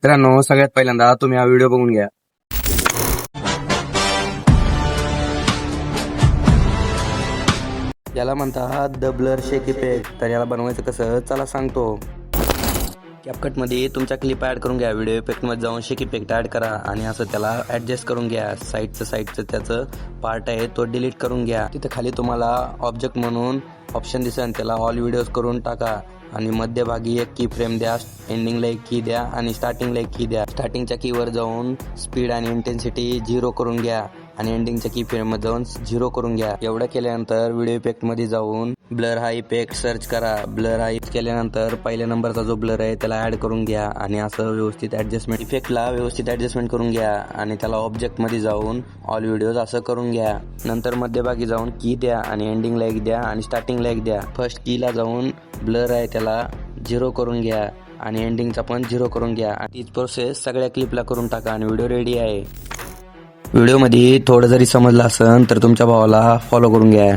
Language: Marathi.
मित्रांनो, सगळ्यात पहिल्यांदा तुम्ही हा व्हिडिओ बघून घ्या. याला म्हणतात द ब्लर शेक इफेक्ट. तर याला बनवायचं कसं चला सांगतो. कॅपकटमध्ये तुमच्या क्लिप ॲड करून घ्या. व्हिडिओ इफेक्टमध्ये जाऊन शेक इफेक्ट ॲड करा आणि असं त्याला ॲडजस्ट करून घ्या. साईडचं त्याचं पार्ट आहे तो डिलीट करून घ्या. तिथे खाली तुम्हाला ऑब्जेक्ट म्हणून ऑप्शन दिसेल, त्याला ऑल व्हिडिओज करून टाका आणि मध्यभागी एक की फ्रेम द्या, एंडिंगला एक की द्या आणि स्टार्टिंगला एक की द्या. स्टार्टिंगच्या कीवर जाऊन स्पीड आणि इंटेन्सिटी 0 करून घ्या आणि एंडिंगच्या की फ्रेममध्ये जाऊन 0 करून घ्या. एवढं केल्यानंतर व्हिडिओ इफेक्टमध्ये जाऊन ब्लर हा इफेक्ट सर्च करा. ब्लर हा केल्यानंतर पहिल्या नंबरचा जो ब्लर आहे त्याला ॲड करून घ्या आणि असं व्यवस्थित ॲडजस्टमेंट इफेक्टला व्यवस्थित ॲडजस्टमेंट करून घ्या आणि त्याला ऑब्जेक्टमध्ये जाऊन ऑल व्हिडिओज असं करून घ्या. नंतर मध्यभागी जाऊन की द्या आणि एंडिंगला एक द्या आणि स्टार्टिंगला एक द्या. फर्स्ट कीला जाऊन ब्लर आहे त्याला 0 करून घ्या आणि एंडिंगचा पण 0 करून घ्या. तीच प्रोसेस सगळ्या क्लिपला करून टाका आणि व्हिडिओ रेडी आहे. व्हिडिओमध्ये थोडं जरी समजलं असेल तर तुमच्या भावाला फॉलो करून घ्या.